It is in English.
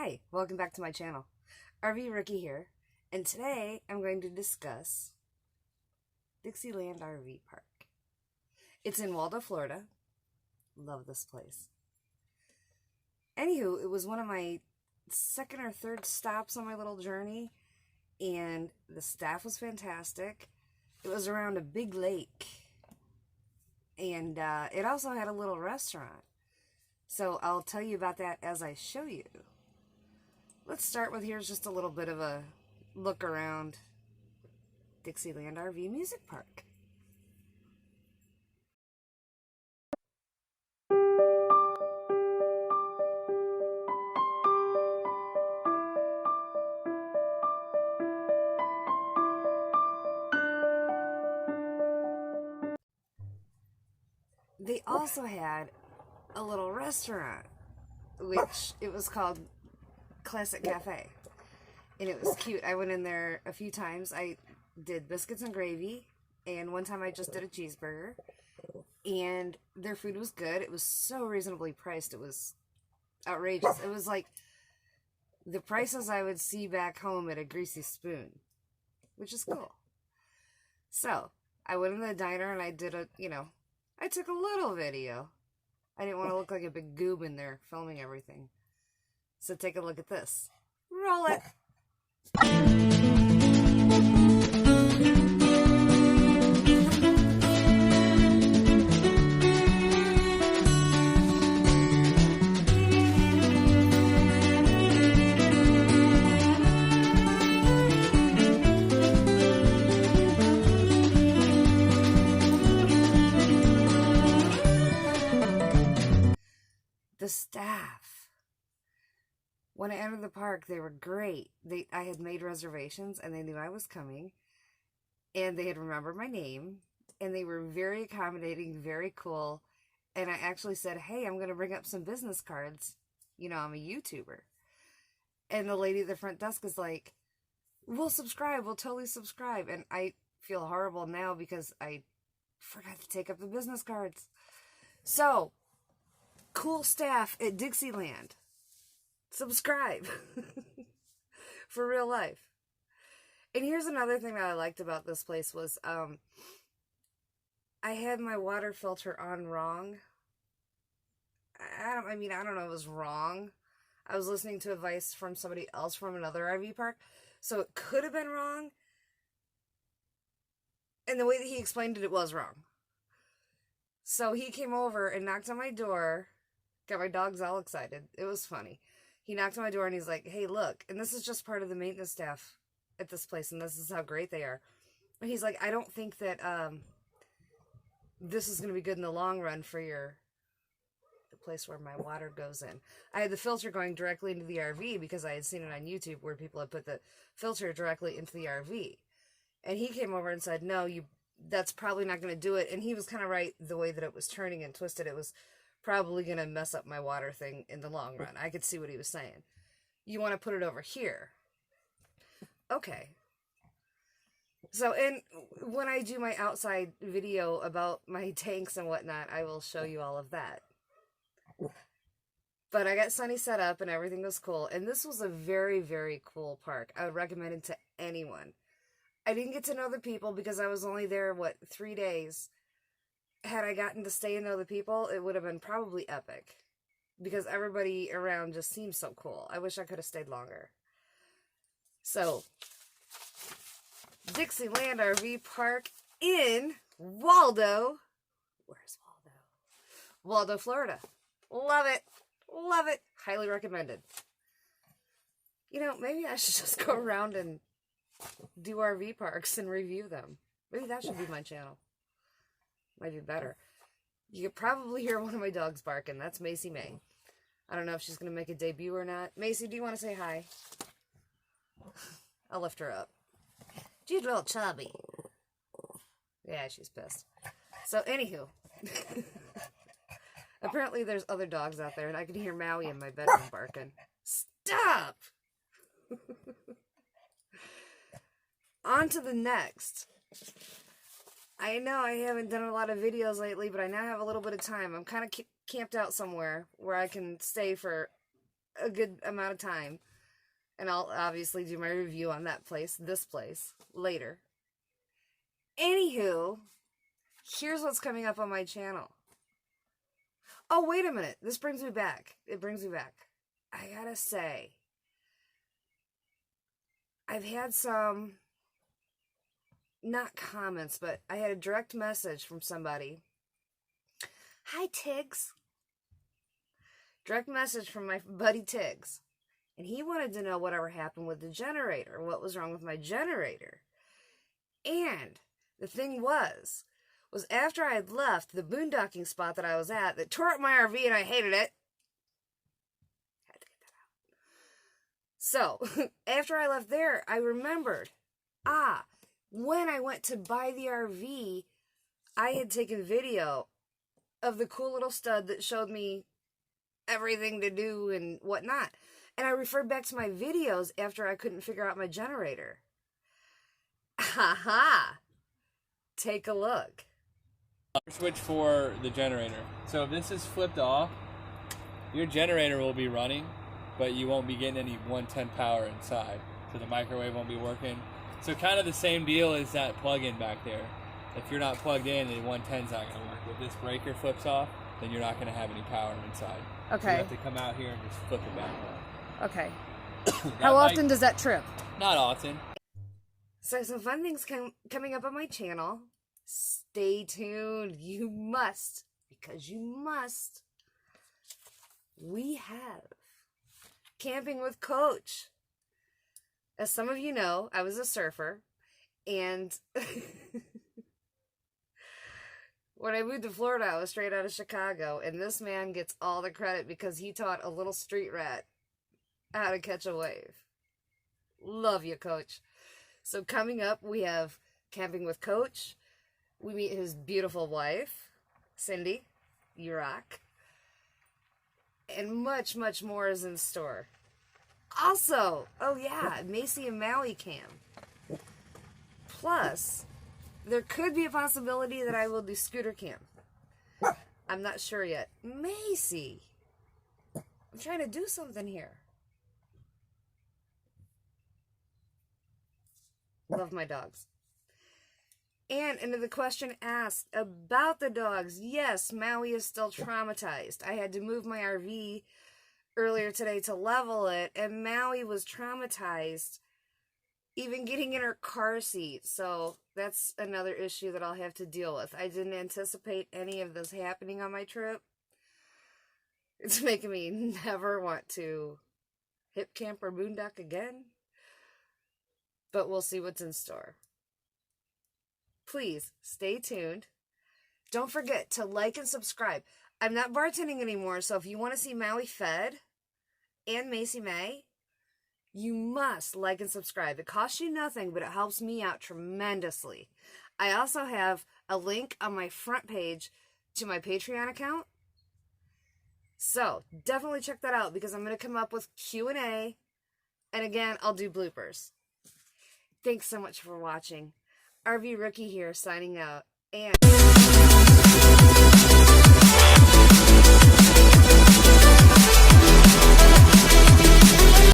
Hi, welcome back to my channel. RV Rookie here, and today I'm going to discuss Dixieland RV Park. It's in Waldo, Florida. Love this place. Anywho, it was one of my second or third stops on my little journey, and the staff was fantastic. It was around a big lake, and it also had a little restaurant. So I'll tell you about that as I show you. Let's start with, here's just a little bit of a look around Dixieland RV Music Park. They also had a little restaurant, which it was called Classic Cafe, and it was cute. I went in there a few times. I did biscuits and gravy, and one time I just did a cheeseburger, and their food was good. It was so reasonably priced. It was outrageous. It was like the prices I would see back home at a Greasy Spoon, which is cool. So I went in the diner and I did I took a little video. I didn't want to look like a big goob in there filming everything. So take a look at this. Roll it. The staff. When I entered the park, they were great. I had made reservations, and they knew I was coming, and they had remembered my name, and they were very accommodating, very cool, and I actually said, hey, I'm going to bring up some business cards. You know, I'm a YouTuber. And the lady at the front desk is like, we'll subscribe, we'll totally subscribe, and I feel horrible now because I forgot to take up the business cards. So, cool staff at Dixieland. Subscribe. For real life. And here's another thing that I liked about this place was I had my water filter on wrong. I don't know if it was wrong. I was listening to advice from somebody else from another RV park, so it could have been wrong. And the way that he explained it, it was wrong. So he came over and knocked on my door. Got my dogs all excited. It was funny. He knocked on my door and he's like, hey, look, and this is just part of the maintenance staff at this place, and this is how great they are. And he's like, I don't think that this is going to be good in the long run for the place where my water goes in. I had the filter going directly into the RV because I had seen it on YouTube where people had put the filter directly into the RV. And he came over and said, no, that's probably not going to do it. And he was kind of right. The way that it was turning and twisted, it was probably going to mess up my water thing in the long run. I could see what he was saying. You want to put it over here. Okay. So, and when I do my outside video about my tanks and whatnot, I will show you all of that. But I got Sunny set up and everything was cool. And this was a very, very cool park. I would recommend it to anyone. I didn't get to know the people because I was only there, 3 days. Had I gotten to stay and know the people, it would have been probably epic. Because everybody around just seems so cool. I wish I could have stayed longer. So, Dixieland RV Park in Waldo. Where's Waldo? Waldo, Florida. Love it. Love it. Highly recommended. You know, maybe I should just go around and do RV parks and review them. Maybe that should be my channel. Might be better. You could probably hear one of my dogs barking. That's Macy May. I don't know if she's going to make a debut or not. Macy, do you want to say hi? I'll lift her up. She's real chubby. Yeah, she's pissed. So, anywho. Apparently there's other dogs out there, and I can hear Maui in my bedroom barking. Stop! On to the next. I know I haven't done a lot of videos lately, but I now have a little bit of time. I'm kind of camped out somewhere where I can stay for a good amount of time. And I'll obviously do my review on this place, later. Anywho, here's what's coming up on my channel. Oh, wait a minute. This brings me back. It brings me back. I gotta say, I've had some, not comments, but I had a direct message from somebody. Hi, Tiggs. Direct message from my buddy Tiggs. And he wanted to know whatever happened with the generator. What was wrong with my generator? And the thing was after I had left the boondocking spot that I was at that tore up my RV and I hated it. Had to get that out. So, after I left there, I remembered, when I went to buy the RV, I had taken video of the cool little stud that showed me everything to do and whatnot. And I referred back to my videos after I couldn't figure out my generator. Haha! Take a look. Switch for the generator. So if this is flipped off, your generator will be running, but you won't be getting any 110 power inside. So the microwave won't be working. So kind of the same deal as that plug-in back there. If you're not plugged in, then 110's not going to work. If this breaker flips off, then you're not going to have any power inside. Okay. So you have to come out here and just flip it back on. Okay. How often does that trip? Not often. So some fun things coming up on my channel. Stay tuned. You must. Because you must. We have Camping with Coach. As some of you know, I was a surfer. And when I moved to Florida, I was straight out of Chicago. And this man gets all the credit because he taught a little street rat how to catch a wave. Love you, Coach. So coming up, we have Camping with Coach. We meet his beautiful wife, Cindy. You rock. And much, much more is in store. Also, oh yeah, Macy and Maui cam. Plus, there could be a possibility that I will do scooter cam. I'm not sure yet. Macy, I'm trying to do something here. Love my dogs. And into the question asked about the dogs. Yes, Maui is still traumatized. I had to move my RV earlier today to level it, and Maui was traumatized even getting in her car seat. So that's another issue that I'll have to deal with. I didn't anticipate any of this happening on my trip. It's making me never want to hip camp or boondock again. But we'll see what's in store. Please stay tuned. Don't forget to like and subscribe. I'm not bartending anymore, so if you want to see Maui fed and Macy May, you must like and subscribe. It costs you nothing, but it helps me out tremendously. I also have a link on my front page to my Patreon account. So definitely check that out because I'm going to come up with Q&A. And again, I'll do bloopers. Thanks so much for watching. RV Rookie here, signing out. And